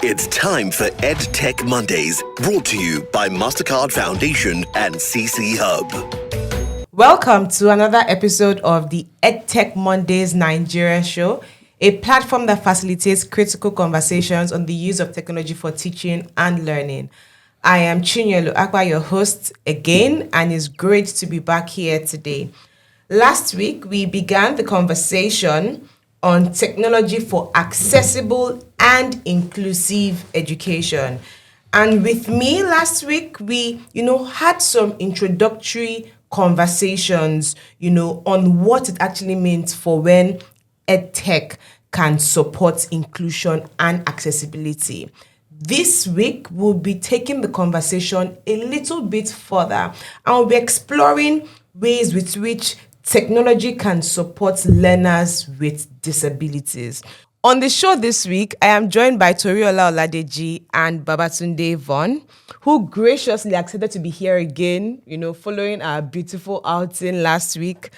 It's time for EdTech Mondays, brought to you by MasterCard Foundation and CC Hub. Welcome to another episode of the EdTech Mondays Nigeria show, a platform that facilitates critical conversations on the use of technology for teaching and learning. I am Chinyelu Akwa, your host again, and it's great to be back here today. Last week, we began the conversation on technology for accessible and inclusive education. And with me last week, we, had some introductory conversations, on what it actually means for when EdTech can support inclusion and accessibility. This week, we'll be taking the conversation a little bit further, and we'll be exploring ways with which technology can support learners with disabilities. On the show this week, I am joined by Toriola Oladeji and Babatunde Von, who graciously accepted to be here again, following our beautiful outing last week.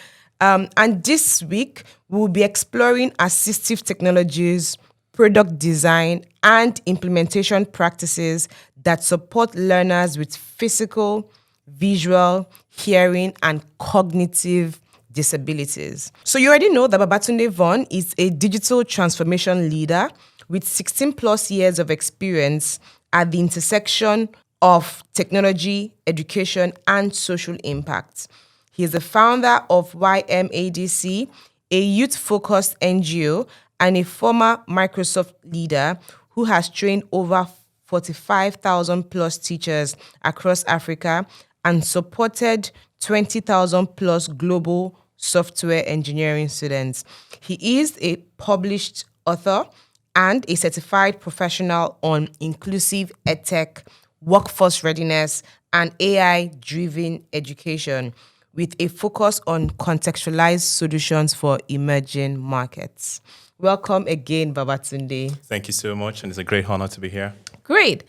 And this week, we'll be exploring assistive technologies, product design, and implementation practices that support learners with physical, visual, hearing, and cognitive disabilities. So you already know that Babatunde Von is a digital transformation leader with 16 plus years of experience at the intersection of technology, education, and social impact. He is the founder of YMADC, a youth-focused NGO, and a former Microsoft leader who has trained over 45,000 plus teachers across Africa and supported 20,000 plus global software engineering students. He is a published author and a certified professional on inclusive EdTech, workforce readiness, and AI-driven education, with a focus on contextualized solutions for emerging markets. Welcome again, Babatunde. Thank you so much, and it's a great honor to be here. Great.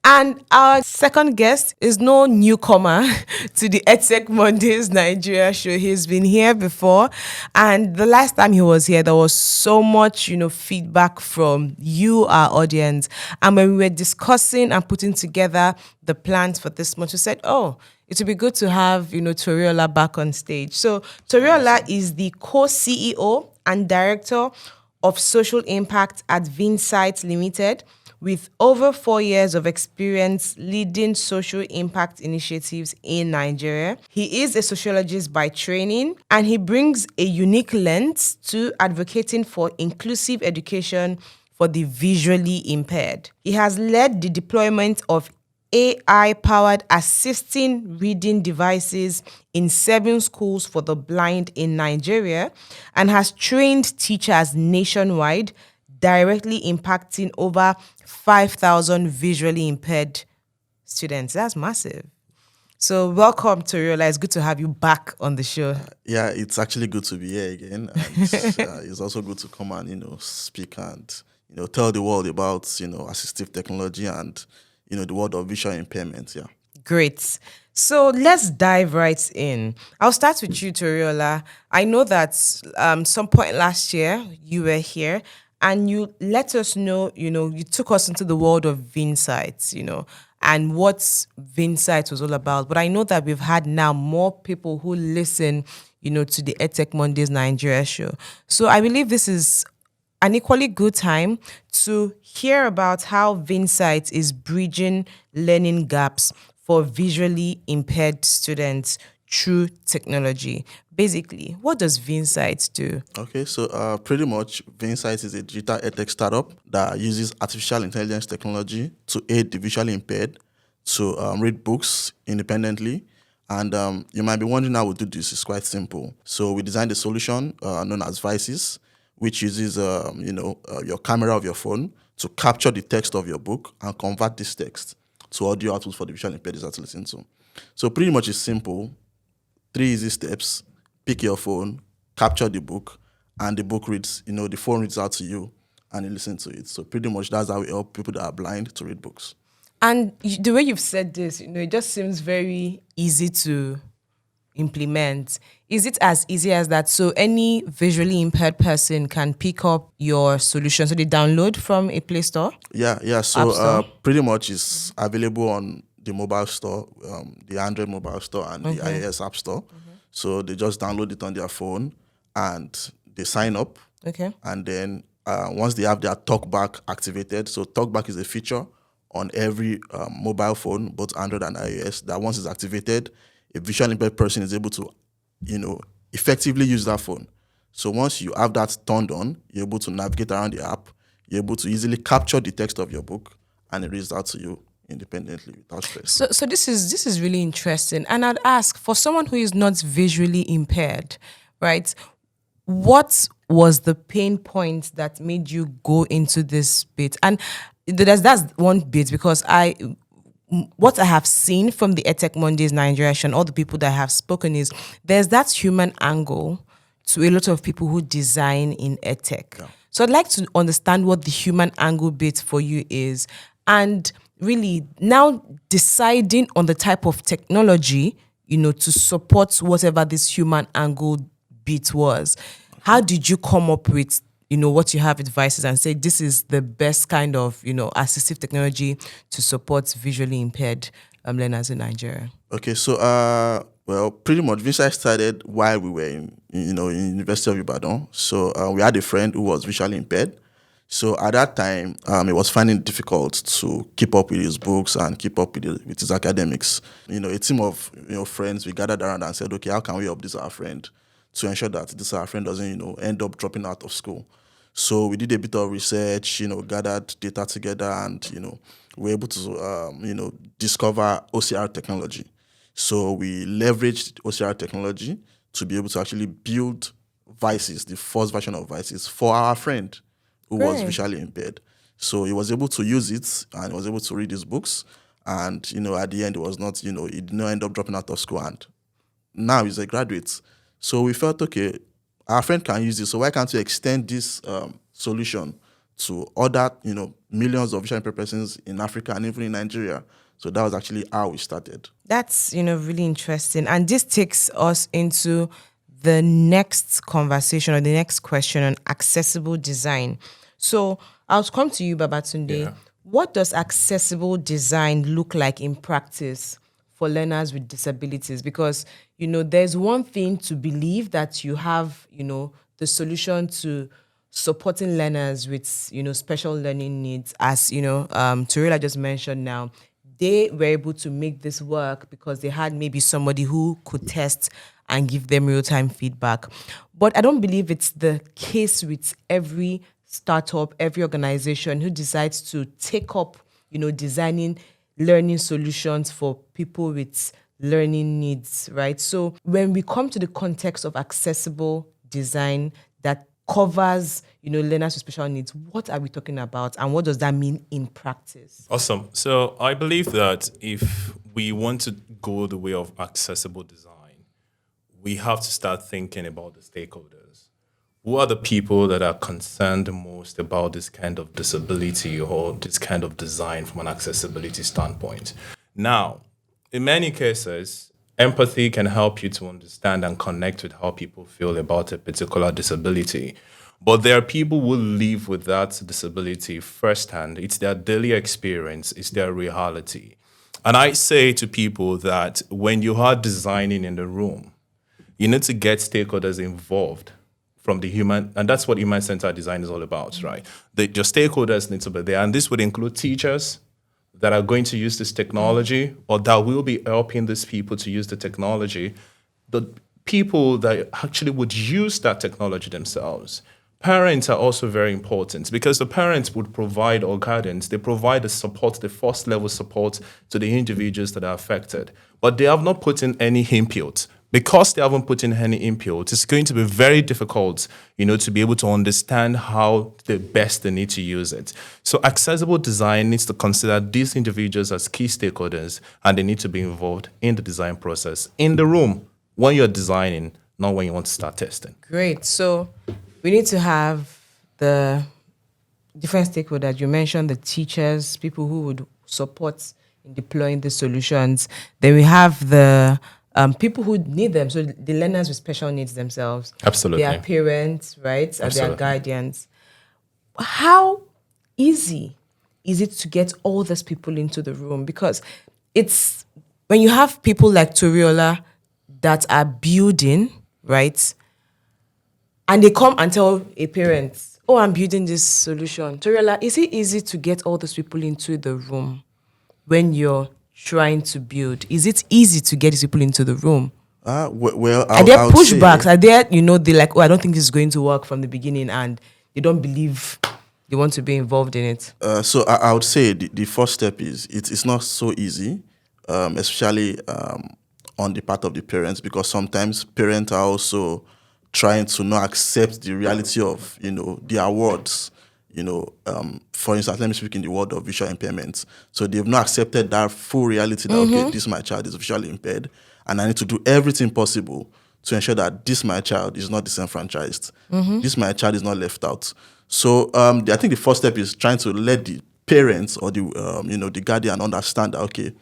And our second guest is no newcomer to the EdTech Mondays Nigeria show. He's been here before. And the last time he was here, there was so much, feedback from you, our audience. And when we were discussing and putting together the plans for this month, we said, it would be good to have, Toriola back on stage. So Toriola is the co-CEO and director of social impact at Vinsighte Limited, with over 4 years of experience leading social impact initiatives in Nigeria. He is a sociologist by training, and he brings a unique lens to advocating for inclusive education for the visually impaired. He has led the deployment of AI-powered assisting reading devices in 7 schools for the blind in Nigeria and has trained teachers nationwide, directly impacting over 5,000 visually impaired students. That's massive. So welcome, Toriola. It's good to have you back on the show. Yeah, it's actually good to be here again. And it's also good to come and, speak and, tell the world about, assistive technology and, the world of visual impairment. Yeah. Great. So let's dive right in. I'll start with you, Toriola. I know that some point last year you were here and you let us know, you took us into the world of Vinsighte, and what Vinsighte was all about. But I know that we've had now more people who listen, to the EdTech Mondays Nigeria show. So I believe this is an equally good time to hear about how Vinsighte is bridging learning gaps for visually impaired students through technology. Basically, what does Vinsighte do? Okay, so pretty much Vinsighte is a digital EdTech startup that uses artificial intelligence technology to aid the visually impaired to read books independently. And you might be wondering how we do this. It's quite simple. So we designed a solution known as Vices, which uses your camera of your phone to capture the text of your book and convert this text to audio output for the visually impaired to listen to. So pretty much it's simple. 3 easy steps. Pick your phone, capture the book, and the book reads, the phone reads out to you and you listen to it. So pretty much that's how we help people that are blind to read books. And the way you've said this, it just seems very easy to implement. Is it as easy as that? So any visually impaired person can pick up your solution. So they download from a Play Store? Yeah. App So Store? pretty much it's available on the mobile store, the Android mobile store and the iOS app store. So they just download it on their phone and they sign up. Okay. And then once they have their TalkBack activated, so TalkBack is a feature on every mobile phone, both Android and iOS, that once it's activated, a visually impaired person is able to, effectively use that phone. So once you have that turned on, you're able to navigate around the app. You're able to easily capture the text of your book and it reads out to you independently without stress. So this is really interesting. And I'd ask, for someone who is not visually impaired, right? What was the pain point that made you go into this bit? And that's one bit, because what I have seen from the EdTech Mondays Nigeria show and all the people that have spoken is there's that human angle to a lot of people who design in EdTech. Yeah. So I'd like to understand what the human angle bit for you is, and really now deciding on the type of technology, to support whatever this human angle bit was. How did you come up with, what you have advices and say this is the best kind of, assistive technology to support visually impaired learners in Nigeria? Okay, so well, pretty much Vinsighte started while we were in University of Ibadan. So we had a friend who was visually impaired. So at that time, he was finding it difficult to keep up with his books and keep up with his academics. A team of friends, we gathered around and said, okay, how can we help this our friend to ensure that this our friend doesn't end up dropping out of school? So we did a bit of research, gathered data together, and we were able to discover OCR technology. So we leveraged OCR technology to be able to actually build Vices, the first version of Vices, for our friend who was visually impaired. So he was able to use it and was able to read his books. And, at the end, it was not, he did not end up dropping out of school. And now he's a graduate. So we felt, okay, our friend can use this. So why can't we extend this solution to other, millions of visually impaired persons in Africa and even in Nigeria? So that was actually how we started. That's, really interesting. And this takes us into the next conversation or the next question on accessible design. So I'll come to you, Babatunde. Yeah. What does accessible design look like in practice for learners with disabilities? Because, there's one thing to believe that you have, the solution to supporting learners with, special learning needs, as, Turila just mentioned now. They were able to make this work because they had maybe somebody who could test and give them real-time feedback. But I don't believe it's the case with every startup, every organization who decides to take up, designing learning solutions for people with learning needs, right? So when we come to the context of accessible design that covers, learners with special needs, what are we talking about and what does that mean in practice? Awesome. So I believe that if we want to go the way of accessible design, we have to start thinking about the stakeholders. Who are the people that are concerned most about this kind of disability or this kind of design from an accessibility standpoint? Now, in many cases, empathy can help you to understand and connect with how people feel about a particular disability. But there are people who live with that disability firsthand. It's their daily experience, it's their reality. And I say to people that when you are designing in the room, you need to get stakeholders involved from the human, and that's what human-centered design is all about, right? Your stakeholders need to be there, and this would include teachers that are going to use this technology or that will be helping these people to use the technology, the people that actually would use that technology themselves. Parents are also very important because the parents would provide, or guardians, they provide the support, the first level support to the individuals that are affected. But they have not put in any input. Because they haven't put in any input, it's going to be very difficult, to be able to understand how the best they need to use it. So accessible design needs to consider these individuals as key stakeholders, and they need to be involved in the design process, in the room, when you're designing, not when you want to start testing. Great. So we need to have the different stakeholders. You mentioned the teachers, people who would support in deploying the solutions. Then we have the people who need them. So the learners with special needs themselves. Absolutely. Their parents, right? And their Absolutely. guardians. How easy is it to get all these people into the room? Because it's when you have people like Toriola that are building, right? And they come and tell a parent, oh, I'm building this solution. Toriola, is it easy to get all those people into the room when you're trying to build? Is it easy to get these people into the room? Well, Are there I would say- pushbacks? Are there, they're like, oh, I don't think this is going to work from the beginning, and they don't believe they want to be involved in it? So I would say the first step is it's not so easy, especially on the part of the parents, because sometimes parents are also trying to not accept the reality of the awards. For instance, let me speak in the world of visual impairments. So they've not accepted that full reality that okay, this my child is visually impaired, and I need to do everything possible to ensure that this my child is not disenfranchised. This my child is not left out. So I think the first step is trying to let the parents or the guardian understand that okay,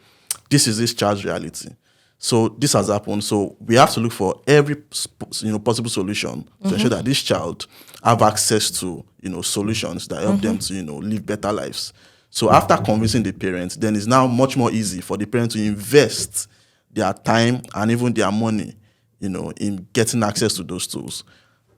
this is this child's reality. So this has happened. So we have to look for every possible solution to ensure that this child have access to solutions that help them to live better lives. So after convincing the parents, then it's now much more easy for the parents to invest their time and even their money, in getting access to those tools.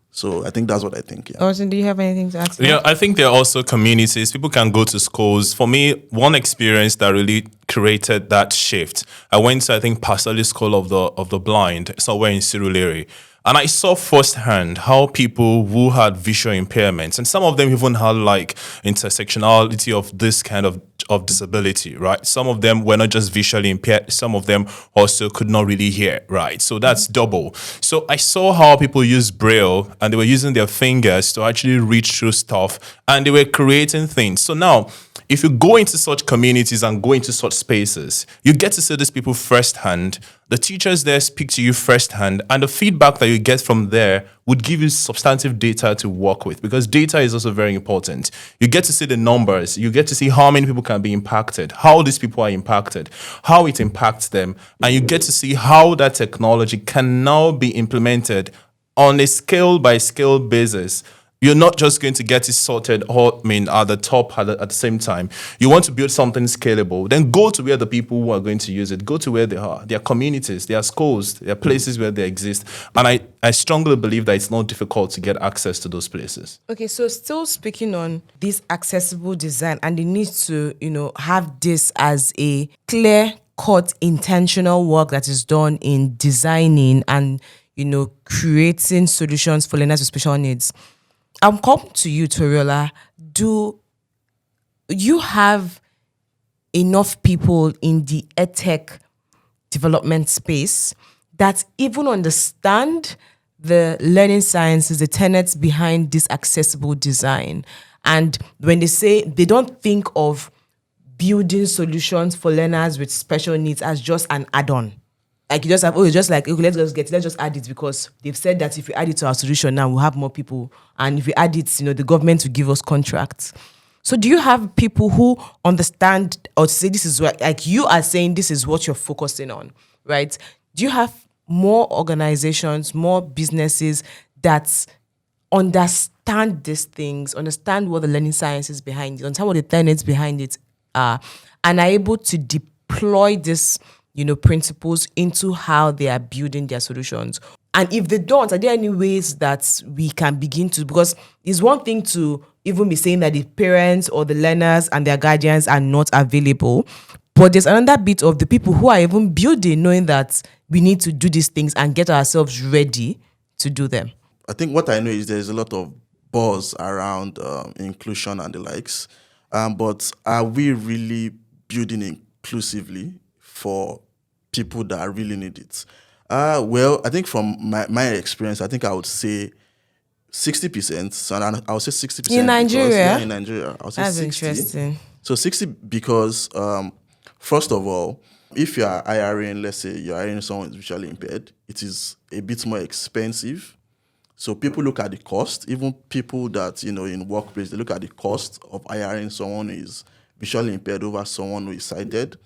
So I think that's what I think. Yeah. Austin, do you have anything to add to Yeah, that? I think there are also communities. People can go to schools. For me, one experience that really created that shift, I went to, I think, Pasali School of the Blind, somewhere in Sirulere. And I saw firsthand how people who had visual impairments, and some of them even had like intersectionality of this kind of disability, right? Some of them were not just visually impaired, some of them also could not really hear, right? So that's double. So I saw how people use Braille and they were using their fingers to actually reach through stuff and they were creating things. So now, if you go into such communities and go into such spaces, you get to see these people firsthand. The teachers there speak to you firsthand, and the feedback that you get from there would give you substantive data to work with, because data is also very important. You get to see the numbers, you get to see how many people can be impacted, how these people are impacted, how it impacts them, and you get to see how that technology can now be implemented on a scale by scale basis. You're not just going to get it sorted at the top at the same time. You want to build something scalable, then go to where the people who are going to use it, go to where they are, their communities, their schools, their places where they exist. And I strongly believe that it's not difficult to get access to those places. Okay, so still speaking on this accessible design and the need to, have this as a clear-cut intentional work that is done in designing and, creating solutions for learners with special needs. I'm coming to you, Toriola. Do you have enough people in the EdTech development space that even understand the learning sciences, the tenets behind this accessible design? And when they say they don't think of building solutions for learners with special needs as just an add-on. Like you just have, let's just add it because they've said that if we add it to our solution now, we'll have more people. And if we add it, the government will give us contracts. So do you have people who understand or say this is what, like you are saying, this is what you're focusing on, right? Do you have more organizations, more businesses that understand these things, understand what the learning science is behind it, understand what the tenets behind it are, and are able to deploy this principles into how they are building their solutions? And if they don't, are there any ways that we can begin to, because it's one thing to even be saying that the parents or the learners and their guardians are not available, but there's another bit of the people who are even building, knowing that we need to do these things and get ourselves ready to do them. I think what I know is there's a lot of buzz around inclusion and the likes, but are we really building inclusively for people that really need it? Well, I think from my experience, I think I would say 60%. So I would say 60% In Nigeria? In Nigeria, I would say That's 60. interesting. So 60 because, first of all, if you are hiring, let's say you're hiring someone who's visually impaired, it is a bit more expensive. So people look at the cost. Even people that, in workplace, they look at the cost of hiring someone who is visually impaired over someone who is sighted.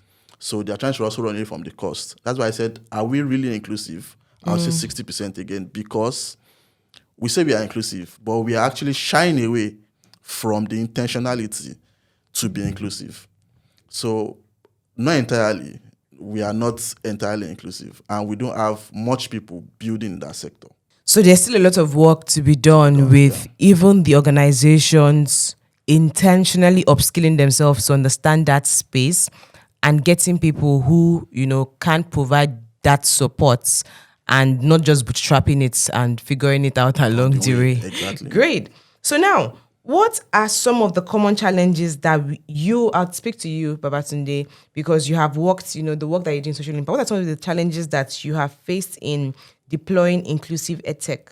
So they are trying to also run away from the cost. That's why I said, are we really inclusive? I'll say 60% again, because we say we are inclusive, but we are actually shying away from the intentionality to be inclusive. So not entirely, we are not entirely inclusive, and we don't have much people building in that sector. So there's still a lot of work to be done with even the organizations intentionally upskilling themselves to understand that space and getting people who, can provide that support and not just bootstrapping it and figuring it out along the way. Exactly. Great. So now, what are some of the common challenges that I'll speak to you, Babatunde, because you have worked, the work that you do in social impact. What are some of the challenges that you have faced in deploying inclusive EdTech,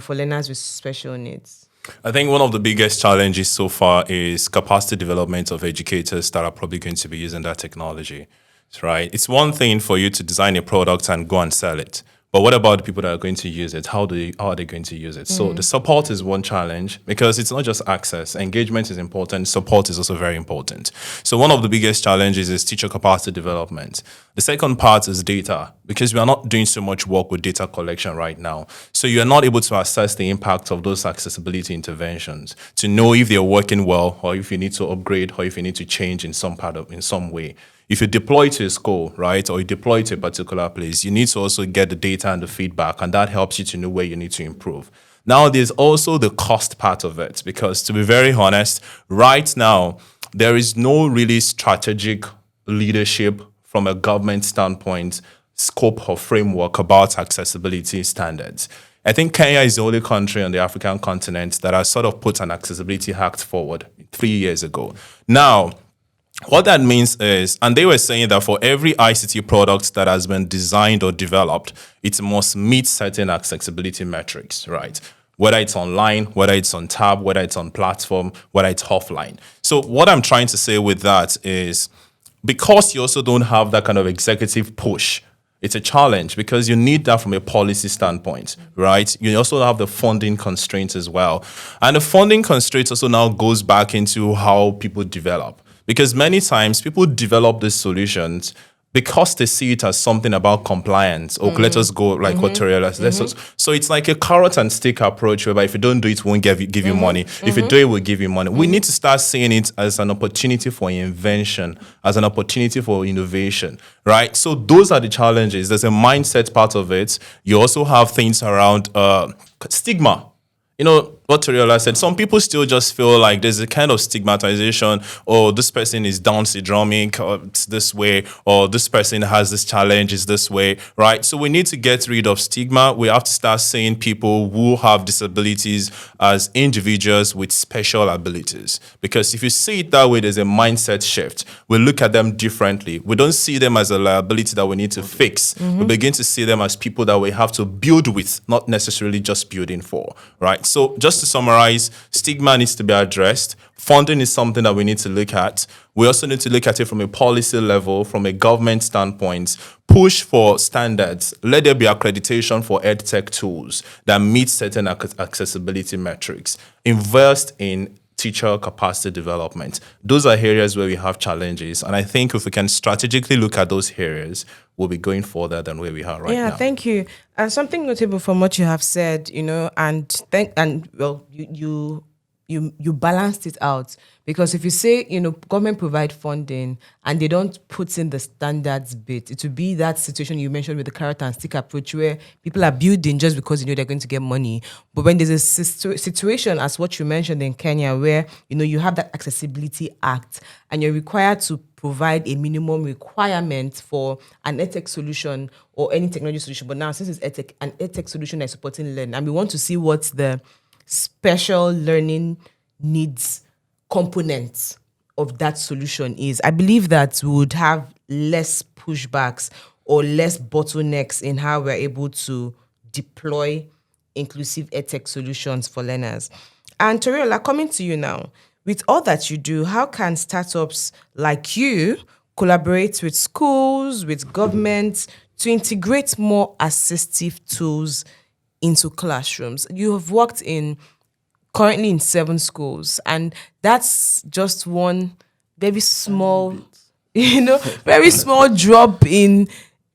for learners with special needs? I think one of the biggest challenges so far is capacity development of educators that are probably going to be using that technology, right? It's one thing for you to design a product and go and sell it. But what about the people that are going to use it? How are they going to use it? So the support is one challenge, because it's not just access. Engagement is important. Support is also very important. So one of the biggest challenges is teacher capacity development. The second part is data, because we are not doing so much work with data collection right now. So you are not able to assess the impact of those accessibility interventions to know if they're working well, or if you need to upgrade, or if you need to change in some way. If you deploy to a school, right, or you deploy to a particular place, you need to also get the data and the feedback, and that helps you to know where you need to improve. Now, there's also the cost part of it, because to be very honest, right now, there is no really strategic leadership from a government standpoint, scope or framework about accessibility standards. I think Kenya is the only country on the African continent that has sort of put an accessibility act forward 3 years ago. Now, what that means is, and they were saying that for every ICT product that has been designed or developed, it must meet certain accessibility metrics, right? Whether it's online, whether it's on tab, whether it's on platform, whether it's offline. So what I'm trying to say with that is, because you also don't have that kind of executive push, it's a challenge, because you need that from a policy standpoint, right? You also have the funding constraints as well. And the funding constraints also now goes back into how people develop. Because many times people develop these solutions because they see it as something about compliance, or let us go like what Toriela. So it's like a carrot and stick approach, whereby if you don't do it, we won't give you money. If you do it, we'll give you money. We need to start seeing it as an opportunity for invention, as an opportunity for innovation, right? So those are the challenges. There's a mindset part of it. You also have things around stigma. What Toriola said, some people still just feel like there's a kind of stigmatization, or this person is Down syndromic, or it's this way, or this person has this challenge, is this way, right? So we need to get rid of stigma. We have to start seeing people who have disabilities as individuals with special abilities. Because if you see it that way, there's a mindset shift. We look at them differently. We don't see them as a liability that we need to fix. We begin to see them as people that we have to build with, not necessarily just building for, right? So just to summarize, stigma needs to be addressed. Funding is something that we need to look at. We also need to look at it from a policy level, from a government standpoint. Push for standards. Let there be accreditation for EdTech tools that meet certain accessibility metrics. Invest in teacher capacity development. Those are areas where we have challenges. And I think if we can strategically look at those areas, we'll be going further than where we are right now. Yeah, thank you. And something notable from what you have said, you balanced it out, because if you say, government provide funding and they don't put in the standards bit, it would be that situation you mentioned with the carrot and stick approach, where people are building just because they're going to get money. But when there's a situation as what you mentioned in Kenya, where you have that Accessibility Act and you're required to provide a minimum requirement for an EdTech solution or any technology solution. But now, since it's EdTech, an EdTech solution is supporting learning, and we want to see what the special learning needs component of that solution is, I believe that we would have less pushbacks or less bottlenecks in how we're able to deploy inclusive EdTech solutions for learners. And Toriola, coming to you now, with all that you do, how can startups like you collaborate with schools, with governments to integrate more assistive tools into classrooms? You have worked currently in 7 schools, and that's just one very small Very small drop in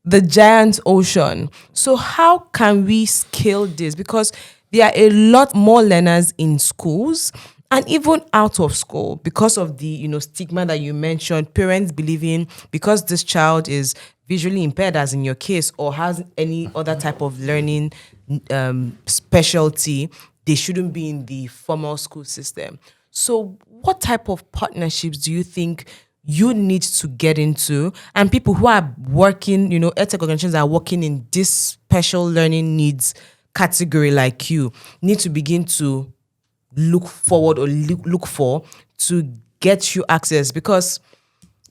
the giant ocean. So how can we scale this? Because there are a lot more learners in schools and even out of school because of the stigma that you mentioned. Parents believing because this child is visually impaired, as in your case, or has any other type of learning specialty, they shouldn't be in the formal school system. So what type of partnerships do you think you need to get into, and people who are working, EdTech organizations are working in this special learning needs category like you need to begin to look forward or look for to get you access? Because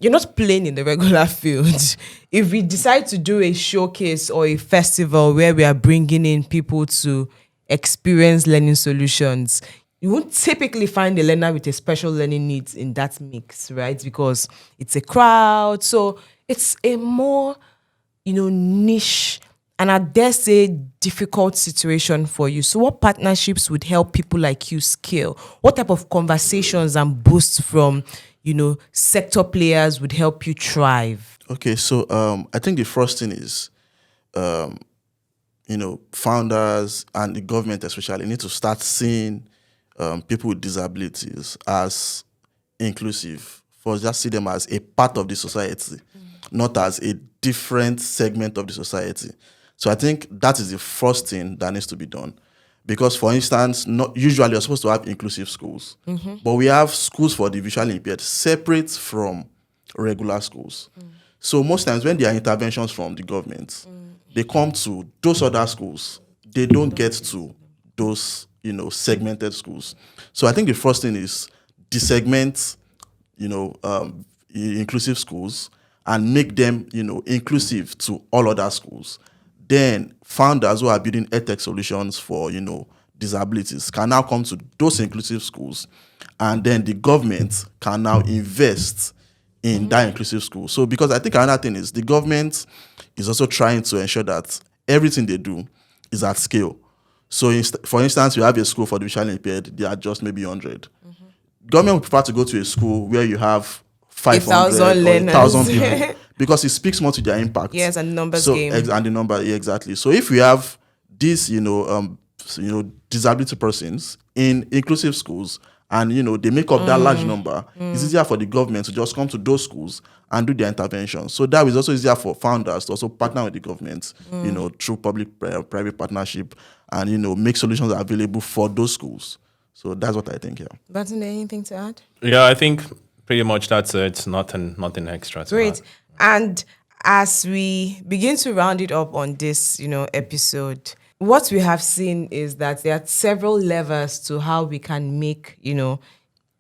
you're not playing in the regular field. If we decide to do a showcase or a festival where we are bringing in people to experience learning solutions, you won't typically find a learner with a special learning needs in that mix, right? Because it's a crowd. So it's a more, niche and I dare say difficult situation for you. So what partnerships would help people like you scale? What type of conversations and boosts from, sector players would help you thrive? Okay, so I think the first thing is, founders and the government especially need to start seeing people with disabilities as inclusive. For just see them as a part of the society, not as a different segment of the society. So I think that is the first thing that needs to be done. Because, for instance, not usually you're supposed to have inclusive schools, but we have schools for the visually impaired separate from regular schools. So most times when there are interventions from the government, they come to those other schools. They don't get to those, segmented schools. So I think the first thing is desegment, inclusive schools and make them, inclusive to all other schools. Then founders who are building EdTech solutions for, disabilities can now come to those inclusive schools, and then the government can now invest in that inclusive school. So because I think another thing is the government is also trying to ensure that everything they do is at scale. So for instance, you have a school for the visually impaired, they are just maybe 100. Government would prefer to go to a school where you have 500 or 1,000 people because it speaks more to their impact. Yes, and numbers so, game. And the number, yeah, exactly. So if we have these, disability persons in inclusive schools and, they make up that large number, it's easier for the government to just come to those schools and do their interventions. So that is also easier for founders to also partner with the government, through public-private partnership and, make solutions available for those schools. So that's what I think here. Button, anything to add? Yeah, I think pretty much that's it. Nothing extra to Great. add. And as we begin to round it up on this, episode, what we have seen is that there are several levers to how we can make,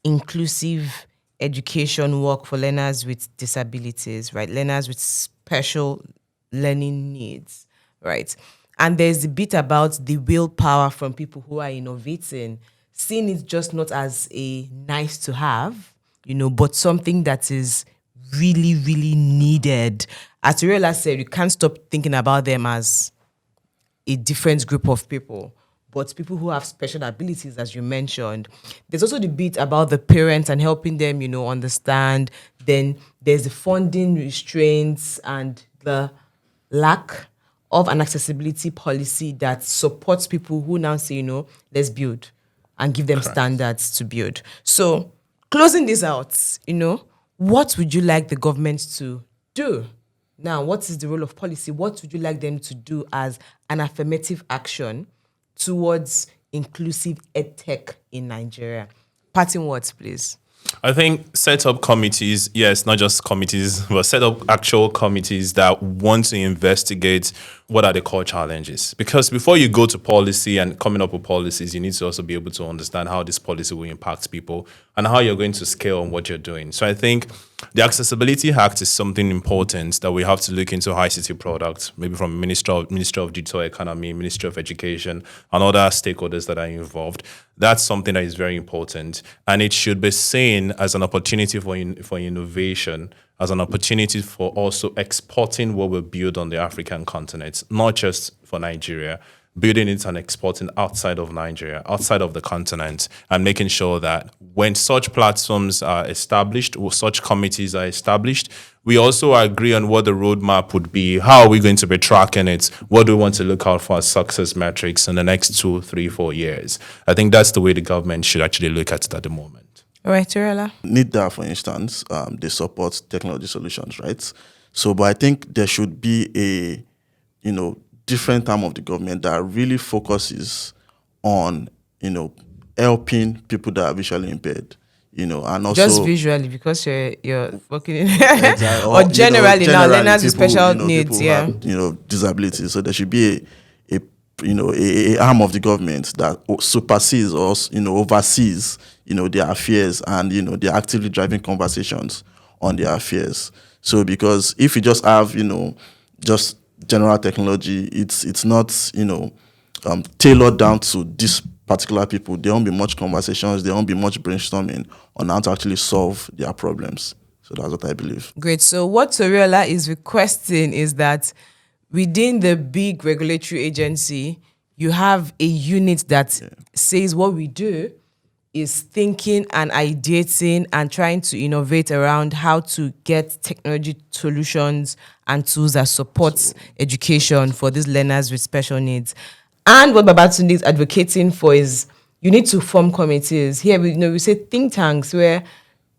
inclusive education work for learners with disabilities, right? Learners with special learning needs, right? And there's a bit about the willpower from people who are innovating, seeing it just not as a nice to have, but something that is really, really needed. As Turiola said, you can't stop thinking about them as a different group of people, but people who have special abilities, as you mentioned. There's also the bit about the parents and helping them, understand. Then there's the funding restraints and the lack of an accessibility policy that supports people who now say, let's build and give them standards to build. So closing this out, what would you like the government to do? Now, what is the role of policy? What would you like them to do as an affirmative action towards inclusive EdTech in Nigeria? Parting words, please. I think set up committees, yes, not just committees, but set up actual committees that want to investigate what are the core challenges. Because before you go to policy and coming up with policies, you need to also be able to understand how this policy will impact people and how you're going to scale on what you're doing. So I think the Accessibility Act is something important that we have to look into ICT products, maybe from Ministry of Digital Economy, Ministry of Education, and other stakeholders that are involved. That's something that is very important. And it should be seen as an opportunity for innovation, as an opportunity for also exporting what we build on the African continent, not just for Nigeria, building it and exporting outside of Nigeria, outside of the continent, and making sure that when such platforms are established or such committees are established, we also agree on what the roadmap would be. How are we going to be tracking it? What do we want to look out for as success metrics in the next 2, 3, 4 years? I think that's the way the government should actually look at it at the moment. All right, Turiola. NIDA, for instance, they support technology solutions, right? So, but I think there should be a, different arm of the government that really focuses on, helping people that are visually impaired, and also just visually, because you're working in or generally now learners with special needs, have, disabilities. So there should be a arm of the government that supersedes or oversees their affairs, and they're actively driving conversations on their affairs. So because if you just have just general technology, it's not tailored down to this particular people. There won't be much conversations, there won't be much brainstorming on how to actually solve their problems. So that's what I believe. Great. So what Turiola is requesting is that within the big regulatory agency, you have a unit that says what we do is thinking and ideating and trying to innovate around how to get technology solutions and tools that support education for these learners with special needs. And what Babatunde is advocating for is you need to form committees. Here, we say think tanks where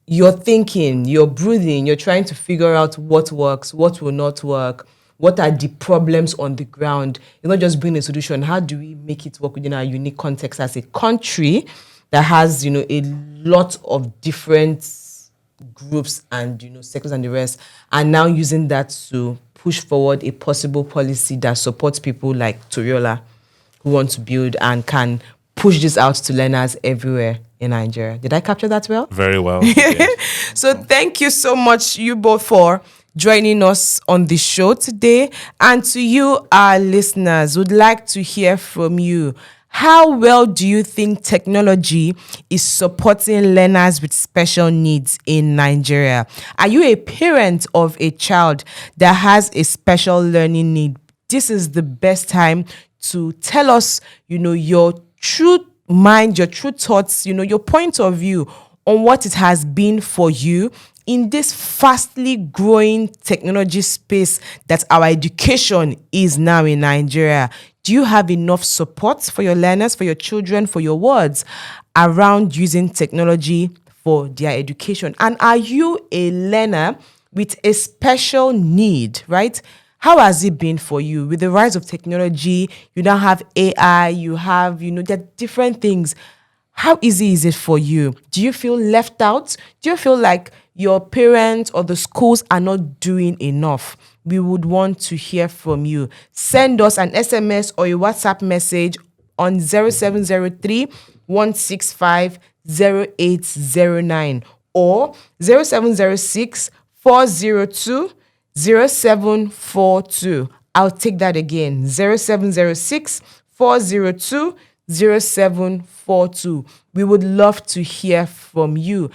you're thinking, you're brooding, you're trying to figure out what works, what will not work, what are the problems on the ground. You're not just bringing a solution. How do we make it work within our unique context as a country that has, a lot of different groups and, sectors and the rest, and now using that to push forward a possible policy that supports people like Turiola who want to build and can push this out to learners everywhere in Nigeria. Did I capture that well? Very well. So thank you so much, you both, for joining us on the show today. And to you, our listeners, would like to hear from you. How well do you think technology is supporting learners with special needs in Nigeria? Are you a parent of a child that has a special learning need? This is the best time to tell us, your true mind, your true thoughts, your point of view on what it has been for you in this fastly growing technology space that our education is now in Nigeria. Do you have enough support for your learners, for your children, for your wards around using technology for their education? And are you a learner with a special need, right? How has it been for you? With the rise of technology, you now have AI, you have, there are different things. How easy is it for you? Do you feel left out? Do you feel like your parents or the schools are not doing enough? We would want to hear from you. Send us an SMS or a WhatsApp message on 0703 165 0809 or 0706 402 0742. I'll take that again. 0706 402 0742. We would love to hear from you.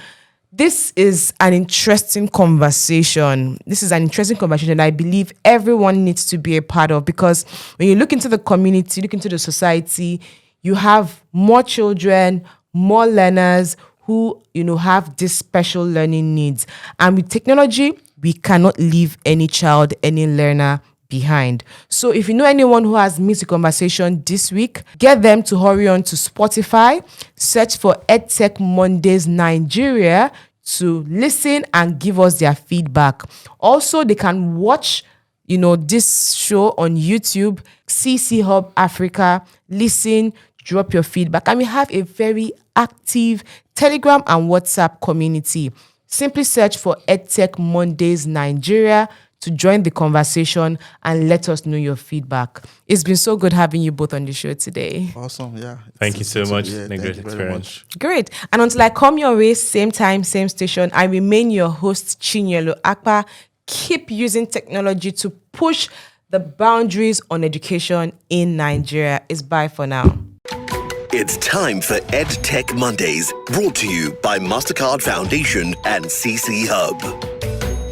This is an interesting conversation. That I believe everyone needs to be a part of, because when you look into the community, look into the society, you have more children, more learners who, have these special learning needs. And with technology, we cannot leave any child, any learner behind. So if you know anyone who has missed the conversation this week, get them to hurry on to Spotify, search for EdTechMondays Nigeria to listen and give us their feedback. Also, they can watch, this show on YouTube, CC Hub Africa, listen, drop your feedback. And we have a very active Telegram and WhatsApp community. Simply search for EdTechMondays Nigeria to join the conversation and let us know your feedback. It's been so good having you both on the show today. Awesome, yeah. Thank you so much. Thank Great you very experience. much. Great. And until I come your way, same time, same station, I remain your host, Chinyelu Akpa. Keep using technology to push the boundaries on education in Nigeria. It's bye for now. It's time for EdTech Mondays, brought to you by MasterCard Foundation and CC Hub.